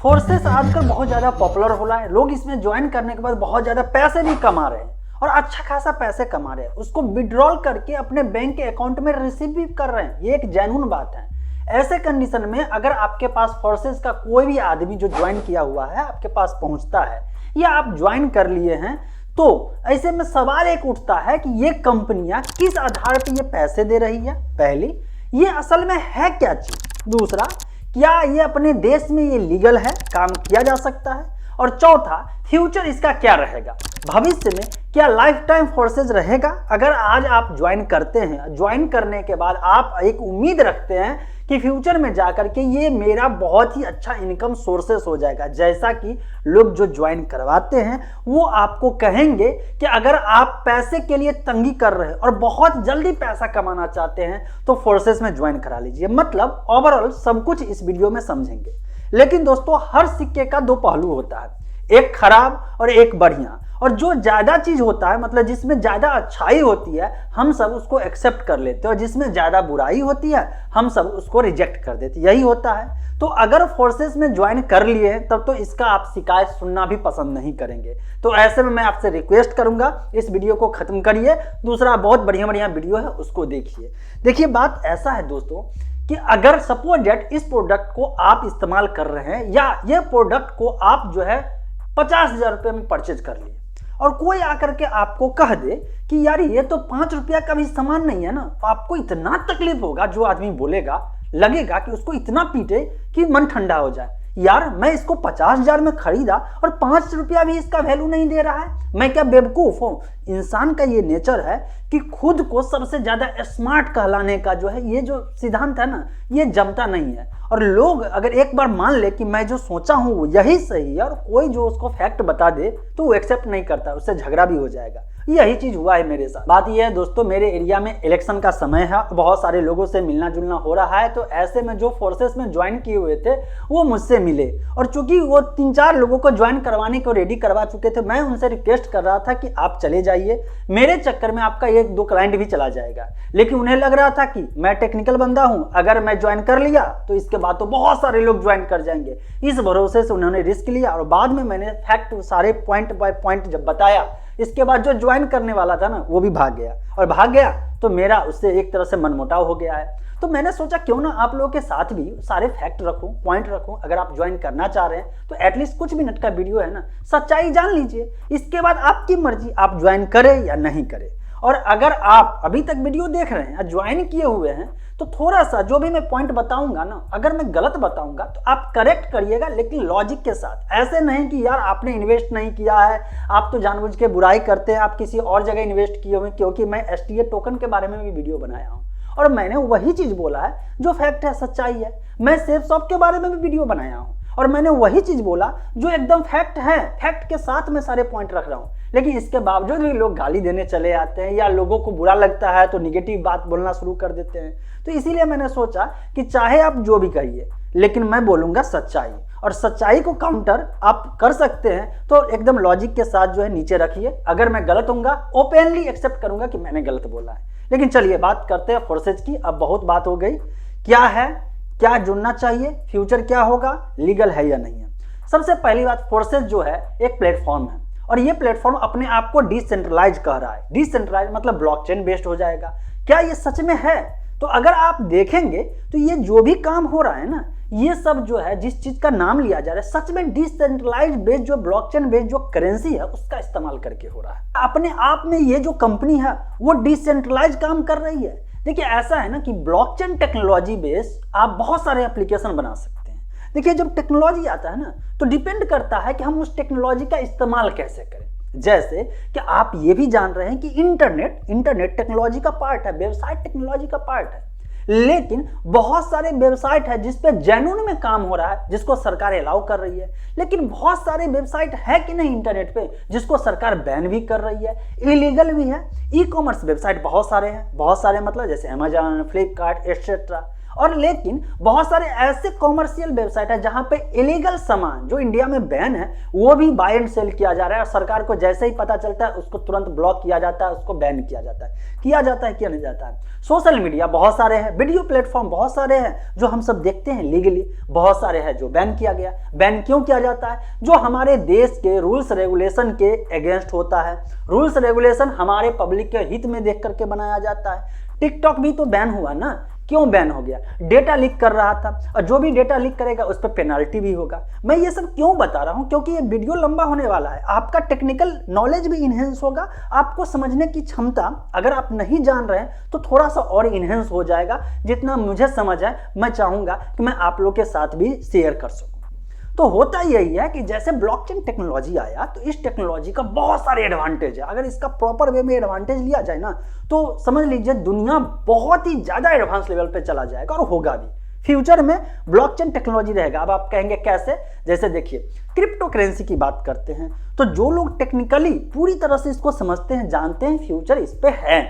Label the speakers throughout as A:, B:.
A: Forces आजकल बहुत ज़्यादा पॉपुलर हो रहा है। लोग इसमें ज्वाइन करने के बाद बहुत ज़्यादा पैसे भी कमा रहे हैं और अच्छा खासा पैसे कमा रहे हैं। उसको विड्रॉल करके अपने बैंक के अकाउंट में रिसीव भी कर रहे हैं। ये एक जेन्युइन बात है। ऐसे कंडीशन में अगर आपके पास फोर्सेस का कोई भी आदमी जो ज्वाइन किया हुआ है आपके पास पहुंचता है या आप ज्वाइन कर लिए हैं, तो ऐसे में सवाल एक उठता है कि ये कंपनियां किस आधार पर ये पैसे दे रही है। पहली, ये असल में है क्या चीज। दूसरा, क्या ये अपने देश में ये लीगल है, काम किया जा सकता है। और चौथा, फ्यूचर इसका क्या रहेगा, भविष्य में क्या लाइफ टाइम फोर्सेज रहेगा। अगर आज आप ज्वाइन करते हैं, ज्वाइन करने के बाद आप एक उम्मीद रखते हैं कि फ्यूचर में जाकर के ये मेरा बहुत ही अच्छा इनकम सोर्सेस हो जाएगा, जैसा कि लोग जो ज्वाइन करवाते हैं वो आपको कहेंगे कि अगर आप पैसे के लिए तंगी कर रहे हैं और बहुत जल्दी पैसा कमाना चाहते हैं तो फोर्सेस में ज्वाइन करा लीजिए। मतलब ओवरऑल सब कुछ इस वीडियो में समझेंगे। लेकिन दोस्तों, हर सिक्के का दो पहलू होता है, एक खराब और एक बढ़िया। और जो ज्यादा चीज होता है, मतलब जिसमें ज्यादा अच्छाई होती है, हम सब उसको एक्सेप्ट कर लेते हैं और जिसमें ज्यादा बुराई होती है हम सब उसको रिजेक्ट कर देते हैं। यही होता है। तो अगर फोर्सेस में ज्वाइन कर लिए हैं तब तो इसका आप शिकायत सुनना भी पसंद नहीं करेंगे। तो ऐसे में मैं आपसे रिक्वेस्ट करूंगा, इस वीडियो को खत्म करिए, दूसरा बहुत बढ़िया बढ़िया वीडियो है उसको देखिए। देखिए, बात ऐसा है दोस्तों कि अगर सपोज दैट इस प्रोडक्ट को आप इस्तेमाल कर रहे हैं या ये प्रोडक्ट को आप जो है 50,000 रुपये में परचेज कर लिए और कोई आकर के आपको कह दे कि यार ये तो 5 रुपया का भी सामान नहीं है ना, तो आपको इतना तकलीफ होगा। जो आदमी बोलेगा लगेगा कि उसको इतना पीटे कि मन ठंडा हो जाए। यार मैं इसको 50,000 में खरीदा और 5 रुपया भी इसका वैल्यू नहीं दे रहा है, मैं क्या बेवकूफ हूं। इंसान का ये नेचर है कि खुद को सबसे ज्यादा स्मार्ट कहलाने का जो है ये जो सिद्धांत है ना, ये जमता नहीं है। और लोग अगर एक बार मान ले कि मैं जो सोचा हूं वो यही सही है और कोई जो उसको फैक्ट बता दे तो वो एक्सेप्ट नहीं करता, उससे झगड़ा भी हो जाएगा। यही चीज हुआ है मेरे साथ। बात यह है दोस्तों, मेरे एरिया में इलेक्शन का समय है, बहुत सारे लोगों से मिलना जुलना हो रहा है। तो ऐसे में जो फोर्सेस में ज्वाइन किए हुए थे वो मुझसे मिले और चूंकि वो 3-4 लोगों को ज्वाइन करवाने को रेडी करवा चुके थे, मैं उनसे रिक्वेस्ट कर रहा था कि आप चले जाइए, मेरे चक्कर में आपका 1-2 क्लाइंट भी चला जाएगा। लेकिन उन्हें लग रहा था कि मैं टेक्निकल बंदा हूं, अगर मैं ज्वाइन कर लिया तो इसके बाद तो बहुत सारे लोग ज्वाइन कर जाएंगे। इस भरोसे से उन्होंने रिस्क लिया और बाद में मैंने फैक्ट सारे पॉइंट बाय पॉइंट जब बताया, इसके बाद जो ज्वाइन करने वाला था ना वो भी भाग गया और भाग गया तो मेरा उससे एक तरह से मनमुटाव हो गया है। तो मैंने सोचा क्यों ना आप लोगों के साथ भी सारे फैक्ट रखूं, पॉइंट रखूं। अगर आप ज्वाइन करना चाह रहे हैं तो एटलीस्ट कुछ मिनट का वीडियो है ना, सच्चाई जान लीजिए। इसके बाद आपकी मर्जी, आप ज्वाइन करें या नहीं करें। और अगर आप अभी तक वीडियो देख रहे हैं, ज्वाइन किए हुए हैं, तो थोड़ा सा जो भी मैं पॉइंट बताऊंगा ना, अगर मैं गलत बताऊंगा तो आप करेक्ट करिएगा, लेकिन लॉजिक के साथ। ऐसे नहीं कि यार आपने इन्वेस्ट नहीं किया है, आप तो जानबूझ के बुराई करते हैं, आप किसी और जगह इन्वेस्ट किए हुए। क्योंकि मैं STA टोकन के बारे में भी वीडियो बनाया हूं और मैंने वही चीज बोला है जो फैक्ट है, सच्चाई है। मैं सेफ शॉप के बारे में भी वीडियो बनाया हूं और मैंने वही चीज बोला जो एकदम फैक्ट है, फैक्ट के साथ मैं सारे पॉइंट रख रहा हूं। लेकिन इसके बावजूद भी लोग गाली देने चले आते हैं या लोगों को बुरा लगता है तो निगेटिव बात बोलना शुरू कर देते हैं। तो इसीलिए मैंने सोचा कि चाहे आप जो भी करिए, लेकिन मैं बोलूंगा सच्चाई, और सच्चाई को काउंटर आप कर सकते हैं तो एकदम लॉजिक के साथ जो है नीचे रखिए। अगर मैं गलत होऊंगा ओपनली एक्सेप्ट करूंगा कि मैंने गलत बोला है। लेकिन चलिए बात करते हैं फोर्सेज की। अब बहुत बात हो गई, क्या है, क्या जुड़ना चाहिए, फ्यूचर क्या होगा, लीगल है या नहीं है। सबसे पहली बात, फोर्सेज जो है एक प्लेटफॉर्म है और ये प्लेटफॉर्म अपने आप को डिसेंट्रलाइज कह रहा है। डिसेंट्रलाइज मतलब ब्लॉकचेन बेस्ड हो जाएगा। क्या ये सच में है? तो अगर आप देखेंगे तो ये जो भी काम हो रहा है ना, ये सब जो है जिस चीज का नाम लिया जा रहा है, सच में डिसेंट्रलाइज बेस्ड जो ब्लॉकचेन बेस्ड जो करेंसी है उसका इस्तेमाल करके हो रहा है। अपने आप में ये जो कंपनी है वो डिसेंट्रलाइज काम कर रही है। देखिए, ऐसा है ना कि ब्लॉकचेन टेक्नोलॉजी बेस्ड आप बहुत सारे एप्लीकेशन बना सकते हैं। देखिए, जब टेक्नोलॉजी आता है ना तो डिपेंड करता है कि हम उस टेक्नोलॉजी का इस्तेमाल कैसे करें। जैसे कि आप ये भी जान रहे हैं कि इंटरनेट टेक्नोलॉजी का पार्ट है, वेबसाइट टेक्नोलॉजी का पार्ट है। लेकिन बहुत सारे वेबसाइट है जिस पे जेन्युइन में काम हो रहा है, जिसको सरकार अलाउ कर रही है। लेकिन बहुत सारे वेबसाइट है कि नहीं इंटरनेट पे जिसको सरकार बैन भी कर रही है, इलीगल भी है। ई कॉमर्स वेबसाइट बहुत सारे हैं, बहुत सारे मतलब जैसे अमेजन, फ्लिपकार्ट एटसेट्रा। और लेकिन बहुत सारे ऐसे कॉमर्शियल वेबसाइट है जहां पे इलीगल सामान जो इंडिया में बैन है वो भी बाय एंड सेल किया जा रहा है, और सरकार को जैसे ही पता चलता है उसको तुरंत ब्लॉक किया जाता है, उसको बैन किया जाता है, किया नहीं जाता है। सोशल मीडिया बहुत सारे हैं, वीडियो प्लेटफॉर्म बहुत सारे हैं जो हम सब देखते हैं लीगली, बहुत सारे हैं जो बैन किया गया। बैन क्यों किया जाता है? जो हमारे देश के रूल्स रेगुलेशन के अगेंस्ट होता है। रूल्स रेगुलेशन हमारे पब्लिक के हित में देख करके बनाया जाता है। टिकटॉक भी तो बैन हुआ ना, क्यों बैन हो गया? डेटा लीक कर रहा था, और जो भी डेटा लीक करेगा उस पर पेनाल्टी भी होगा। मैं ये सब क्यों बता रहा हूं? क्योंकि ये वीडियो लंबा होने वाला है, आपका टेक्निकल नॉलेज भी इनहेंस होगा, आपको समझने की क्षमता अगर आप नहीं जान रहे हैं तो थोड़ा सा और इनहेंस हो जाएगा। जितना मुझे समझ है मैं चाहूंगा कि मैं आप लोग के साथ भी शेयर कर सकूं। तो होता यही है कि जैसे ब्लॉकचेन टेक्नोलॉजी आया तो इस टेक्नोलॉजी का बहुत सारे एडवांटेज है। अगर इसका प्रॉपर वे में एडवांटेज लिया जाए ना तो समझ लीजिए दुनिया बहुत ही ज्यादा एडवांस लेवल पे चला जाएगा, और होगा भी। फ्यूचर में ब्लॉकचेन टेक्नोलॉजी रहेगा। अब आप कहेंगे कैसे? जैसे देखिए, क्रिप्टो करेंसी की बात करते हैं तो जो लोग टेक्निकली पूरी तरह से इसको समझते हैं, जानते हैं फ्यूचर इस पे है,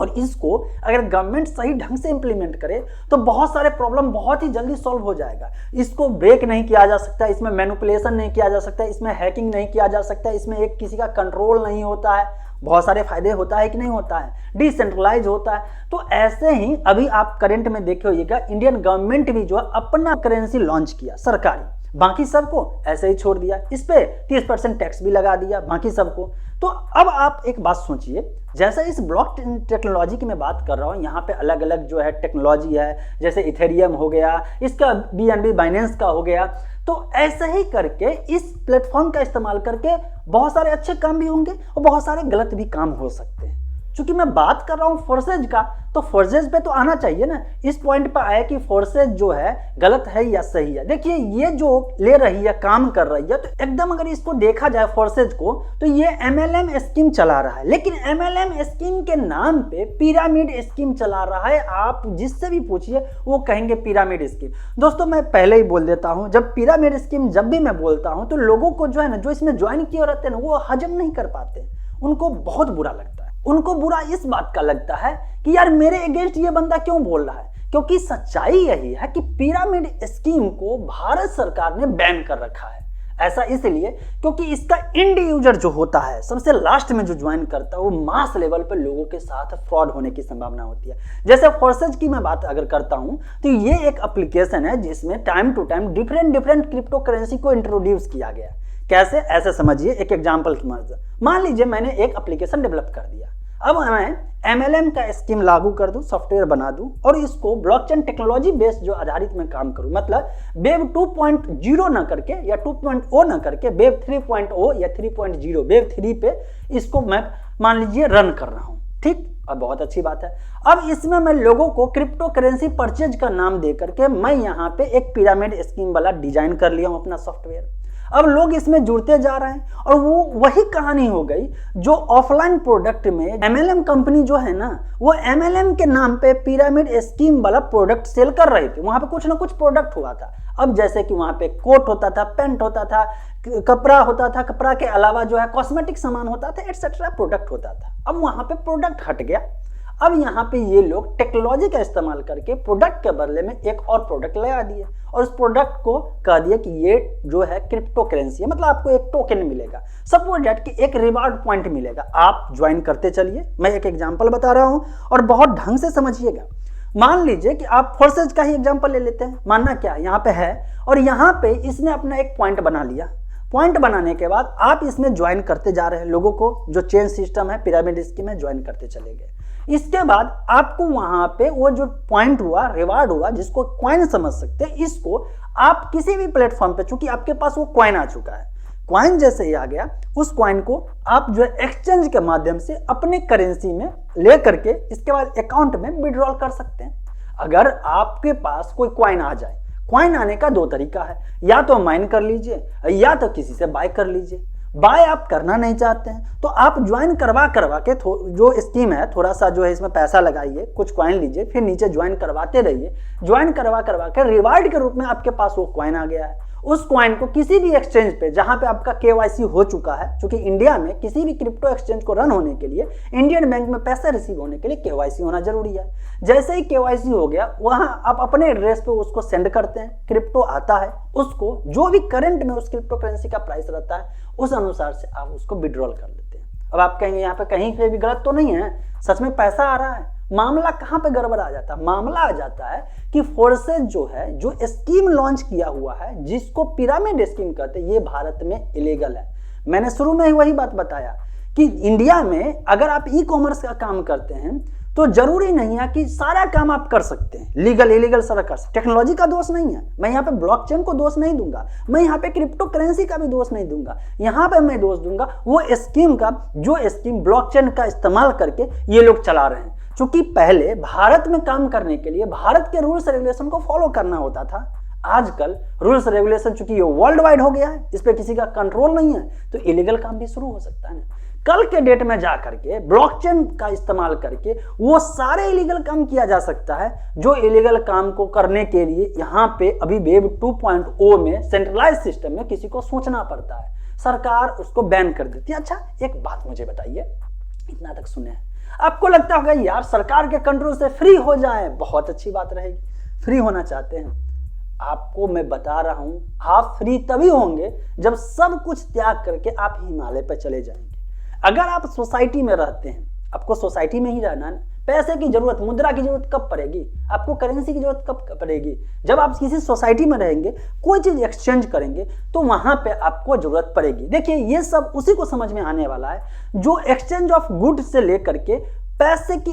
A: और इसको अगर गवर्नमेंट सही ढंग से इंप्लीमेंट करे तो बहुत सारे प्रॉब्लम बहुत ही जल्दी सॉल्व हो जाएगा। इसको ब्रेक नहीं किया जा सकता, इसमें मैनिपुलेशन नहीं किया जा सकता, इसमें हैकिंग नहीं किया जा सकता, इसमें एक किसी का कंट्रोल नहीं होता है। बहुत सारे फायदे होता है कि नहीं होता है, डिसेंट्रलाइज होता है। तो ऐसे ही अभी आप करंट में देखे होइएगा, इंडियन गवर्नमेंट भी जो है अपना करेंसी लॉन्च किया सरकारी, बाकी सबको ऐसे ही छोड़ दिया। इस पे 30% टैक्स भी लगा दिया बाकी सबको। तो अब आप एक बात सोचिए, जैसे इस ब्लॉक टेक्नोलॉजी की मैं बात कर रहा हूँ, यहाँ पे अलग अलग जो है टेक्नोलॉजी है, जैसे इथेरियम हो गया, इसका बीएनबी बाइनेंस का हो गया। तो ऐसे ही करके इस प्लेटफॉर्म का इस्तेमाल करके बहुत सारे अच्छे काम भी होंगे और बहुत सारे गलत भी काम हो सकते हैं। चूंकि मैं बात कर रहा हूँ फोर्सेज का, तो फोर्सेज पे तो आना चाहिए ना, इस पॉइंट पर आया कि फोर्सेज जो है गलत है या सही है। देखिए ये जो ले रही है, काम कर रही है, तो एकदम अगर इसको देखा जाए फोर्सेज को, तो ये MLM स्कीम चला रहा है, लेकिन MLM स्कीम के नाम पे पिरामिड स्कीम चला रहा है। आप जिससे भी पूछिए वो कहेंगे पिरामिड स्कीम। दोस्तों मैं पहले ही बोल देता हूँ, जब पिरामिड स्कीम जब भी मैं बोलता हूँ तो लोगों को जो है ना, जो इसमें ज्वाइन किए रहते हैं ना, वो हजम नहीं कर पाते, उनको बहुत बुरा लगता है। उनको बुरा इस बात का लगता है कि यार मेरे अगेंस्ट ये बंदा क्यों बोल रहा है, क्योंकि सच्चाई यही है कि पिरामिड स्कीम को भारत सरकार ने बैन कर रखा है। ऐसा इसलिए क्योंकि इसका एंड यूजर जो होता है, सबसे लास्ट में जो ज्वाइन करता है, वो मास लेवल पर लोगों के साथ फ्रॉड होने की संभावना होती है। जैसे फोर्सेज की मैं बात अगर करता हूं तो ये एक एप्लीकेशन है जिसमें time to time different crypto currency को इंट्रोड्यूस किया गया। कैसे? ऐसे समझिए, एक एग्जांपल की मदद। मान लीजिए मैंने एक एप्लीकेशन डेवलप कर दिया, अब मैं MLM का स्कीम लागू कर दूं, सॉफ्टवेयर बना दूं, और इसको ब्लॉकचेन टेक्नोलॉजी बेस्ड जो आधारित में काम करूं, मतलब वेब 2.0 ना करके या 2.0 ना करके वेब 3.0 या 3.0, वेब 3 पे इसको मैं मान लीजिए रन कर रहा हूं। ठीक, अब बहुत अच्छी बात है। अब इसमें मैं लोगों को क्रिप्टो करेंसी परचेज का नाम दे करके मैं यहाँ पे एक पिरामिड स्कीम वाला डिजाइन कर लिया हूँ अपना सॉफ्टवेयर। अब लोग इसमें जुड़ते जा रहे हैं, और वो वही कहानी हो गई जो ऑफलाइन प्रोडक्ट में MLM कंपनी जो है ना, वो MLM के नाम पे पिरामिड स्कीम वाला प्रोडक्ट सेल कर रही थी। वहां पे कुछ ना कुछ प्रोडक्ट हुआ था। अब जैसे कि वहां पे कोट होता था, पेंट होता था, कपड़ा होता था, कपड़ा के अलावा जो है कॉस्मेटिक सामान होता था, एटसेट्रा प्रोडक्ट होता था। अब वहां पे प्रोडक्ट हट गया। अब यहाँ पे ये लोग टेक्नोलॉजी का इस्तेमाल करके प्रोडक्ट के बदले में एक और प्रोडक्ट लगा दिए, और उस प्रोडक्ट को कह दिया कि ये जो है क्रिप्टो करेंसी है, मतलब आपको एक टोकन मिलेगा, सपोज दैट कि एक रिवार्ड पॉइंट मिलेगा। आप ज्वाइन करते चलिए, मैं एक एग्जांपल बता रहा हूं और बहुत ढंग से समझिएगा। मान लीजिए कि आप फोर्सेज का ही एग्जांपल ले लेते हैं। मानना क्या यहाँ पे है, और यहाँ पे इसने अपना एक पॉइंट बना लिया। पॉइंट बनाने के बाद आप इसमें ज्वाइन करते जा रहे हैं, लोगों को जो चेन सिस्टम है पिरामिड स्कीम में ज्वाइन करते चले गए। इसके बाद आपको वहां पे वो जो पॉइंट हुआ, रिवार्ड हुआ, जिसको कॉइन समझ सकते हैं, इसको आप किसी भी प्लेटफॉर्म पे, चूंकि आपके पास वो कॉइन आ चुका है, कॉइन जैसे ही आ गया, उस कॉइन को आप जो है एक्सचेंज के माध्यम से अपने करेंसी में ले करके इसके बाद अकाउंट में विड्रॉल कर सकते हैं। अगर आपके पास कोई कॉइन आ जाए, कॉइन आने का दो तरीका है, या तो माइन कर लीजिए या तो किसी से बाय कर लीजिए। बाय आप करना नहीं चाहते हैं तो आप ज्वाइन करवा के जो स्कीम है, थोड़ा सा जो है इसमें पैसा लगाइए, कुछ कॉइन लीजिए, फिर नीचे ज्वाइन करवाते रहिए। ज्वाइन करवा के रिवार्ड के रूप में आपके पास वो कॉइन आ गया है। उस कॉइन को किसी भी एक्सचेंज पे जहां पे आपका केवाईसी हो चुका है, क्योंकि इंडिया में किसी भी क्रिप्टो एक्सचेंज को रन होने के लिए इंडियन बैंक में पैसे रिसीव होने के लिए केवाईसी होना जरूरी है। जैसे ही केवाईसी हो गया, वहां आप अपने एड्रेस पे उसको सेंड करते हैं, क्रिप्टो आता है, उसको जो भी करंट में उस क्रिप्टो करेंसी का प्राइस रहता है उस अनुसार से आप उसको विड्रॉल कर लेते हैं। अब आप कहेंगे यहाँ पे कहीं पे भी गलत तो नहीं है, सच में पैसा आ रहा है। मामला कहां पे गड़बड़ आ जाता है? मामला आ जाता है कि फोर्सेज जो है, जो स्कीम लॉन्च किया हुआ है जिसको पिरामिड स्कीम कहते हैं, ये भारत में इलीगल है। मैंने शुरू में ही वही बात बताया कि इंडिया में अगर आप ई कॉमर्स का काम करते हैं तो जरूरी नहीं है कि सारा काम आप कर सकते हैं, लीगल इलीगल सारा कर सकते। टेक्नोलॉजी का दोष नहीं है, मैं यहाँ पे ब्लॉकचेन को दोष नहीं दूंगा, मैं यहाँ पे क्रिप्टो करेंसी का भी दोष नहीं दूंगा। यहाँ पे मैं दोष दूंगा वो स्कीम का, जो स्कीम ब्लॉकचेन का इस्तेमाल करके ये लोग चला रहे हैं। चूंकि पहले भारत में काम करने के लिए भारत के रूल्स रेगुलेशन को फॉलो करना होता था, आजकल रूल्स रेगुलेशन चूंकि ये वर्ल्ड वाइड हो गया है, इस पे किसी का कंट्रोल नहीं है, तो इलीगल काम भी शुरू हो सकता है ना। कल के डेट में जा करके ब्लॉकचेन का इस्तेमाल करके वो सारे इलीगल काम किया जा सकता है जो इलीगल काम को करने के लिए यहाँ पे अभी वेब 2.0 में सेंट्रलाइज सिस्टम में किसी को सोचना पड़ता है, सरकार उसको बैन कर देती है। अच्छा एक बात मुझे बताइए, इतना तक सुने हैं, आपको लगता होगा यार सरकार के कंट्रोल से फ्री हो जाए, बहुत अच्छी बात रहेगी। फ्री होना चाहते हैं, आपको मैं बता रहा हूं, आप फ्री तभी होंगे जब सब कुछ त्याग करके आप हिमालय पर चले जाएंगे। अगर आप सोसाइटी में रहते हैं, आपको सोसाइटी में ही रहना है, पैसे की जरूरत, मुद्रा की जरूरत कब पड़ेगी? आपको करेंसी की जरूरत कब पड़ेगी? जब आप किसी सोसाइटी में रहेंगे, कोई चीज एक्सचेंज करेंगे तो वहां पे आपको जरूरत पड़ेगी। देखिए ये सब उसी को समझ में आने वाला है जो एक्सचेंज ऑफ गुड से लेकर के पैसे की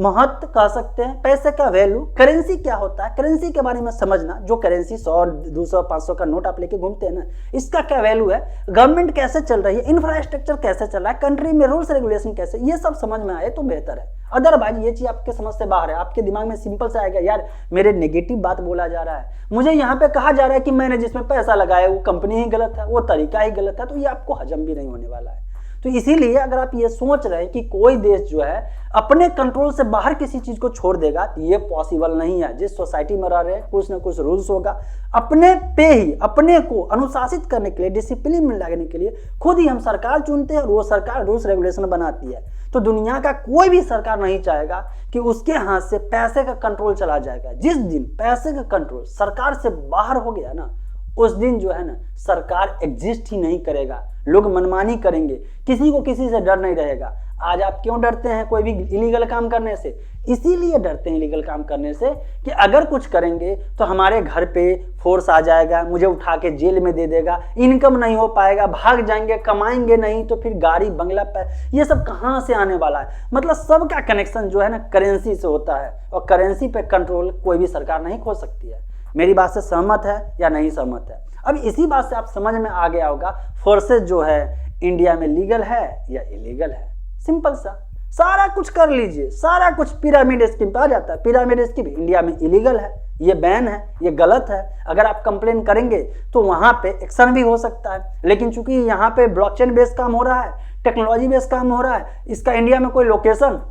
A: महत्व कह सकते हैं, पैसे का वैल्यू, करेंसी क्या होता है, करेंसी के बारे में समझना, जो करेंसी 100, 200, 500 का नोट आप लेके घूमते हैं ना, इसका क्या वैल्यू है, गवर्नमेंट कैसे चल रही है, इंफ्रास्ट्रक्चर कैसे चल रहा है, कंट्री में रूल्स रेगुलेशन कैसे, ये सब समझ में आए तो बेहतर है। अदरवाइज ये चीज आपके समझ से बाहर है, आपके दिमाग में सिंपल से आएगा यार मेरे नेगेटिव बात बोला जा रहा है, मुझे यहाँ पे कहा जा रहा है कि मैंने जिसमें पैसा लगाया वो कंपनी ही गलत है, वो तरीका ही गलत है, तो ये आपको हजम भी नहीं होने वाला है। तो इसीलिए अगर आप ये सोच रहे हैं कि कोई देश जो है अपने कंट्रोल से बाहर किसी चीज को छोड़ देगा, तो ये पॉसिबल नहीं है। जिस सोसाइटी में रह रहे हैं कुछ ना कुछ रूल्स होगा, अपने पे ही अपने को अनुशासित करने के लिए, डिसिप्लिन में लाने के लिए खुद ही हम सरकार चुनते हैं और वो सरकार रूल्स रेगुलेशन बनाती है। तो दुनिया का कोई भी सरकार नहीं चाहेगा कि उसके हाथ से पैसे का कंट्रोल चला जाएगा। जिस दिन पैसे का कंट्रोल सरकार से बाहर हो गया ना, उस दिन जो है ना सरकार एग्जिस्ट ही नहीं करेगा, लोग मनमानी करेंगे, किसी को किसी से डर नहीं रहेगा। आज आप क्यों डरते हैं कोई भी इलीगल काम करने से? इसीलिए डरते हैं इलीगल काम करने से कि अगर कुछ करेंगे तो हमारे घर पे फोर्स आ जाएगा, मुझे उठा के जेल में दे देगा, इनकम नहीं हो पाएगा, भाग जाएंगे, कमाएंगे नहीं तो फिर गाड़ी बंगला पे, ये सब कहाँ से आने वाला है? मतलब सबका कनेक्शन जो है ना करेंसी से होता है, और करेंसी पे कंट्रोल कोई भी सरकार नहीं खो सकती है। मेरी बात से सहमत है या नहीं सहमत है? अब इसी बात से आप समझ में आ गया होगा फोर्सेज जो है इंडिया में लीगल है या इलीगल है। सिंपल सा, सारा कुछ कर लीजिए, सारा कुछ पिरामिड स्कीम पे आ जाता है। पिरामिड स्कीम इंडिया में इलीगल है, ये बैन है, ये गलत है। अगर आप कंप्लेन करेंगे तो वहां पे एक्शन भी हो सकता है, लेकिन चूंकि यहाँ पे ब्लॉकचेन बेस्ड काम हो रहा है, टेक्नोलॉजी बेस्ड काम हो रहा है, इसका इंडिया में कोई लोकेशन,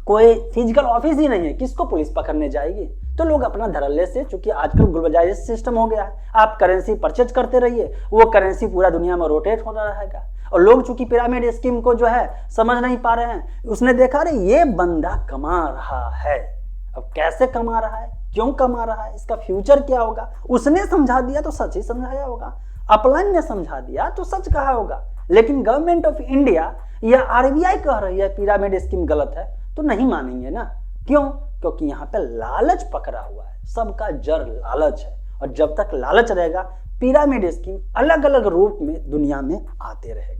A: कोई फिजिकल ऑफिस ही नहीं है, किसको पुलिस पकड़ने जाएगी? तो लोग अपना धड़ल्ले से, चूंकि आजकल ग्लोबलाइजेशन सिस्टम हो गया है, आप करेंसी परचेज करते रहिए, वो करेंसी पूरा दुनिया में रोटेट होता रहेगा। और लोग चूंकि पिरामिड स्कीम को जो है समझ नहीं पा रहे हैं, उसने देखा रे ये बंदा कमा रहा है, अब कैसे कमा रहा है, क्यों कमा रहा है, इसका फ्यूचर क्या होगा, उसने समझा दिया तो सच ही समझाया होगा, अपलाइन ने समझा दिया तो सच कहा होगा। लेकिन गवर्नमेंट ऑफ इंडिया या आरबीआई कह रही है पिरामिड स्कीम गलत है, तो नहीं मानेंगे ना। क्यों? क्योंकि यहाँ पे लालच पकड़ा हुआ है, सबका जड़ लालच है, और जब तक लालच रहेगा पिरामिड स्कीम अलग अलग रूप में दुनिया में आते रहेगा।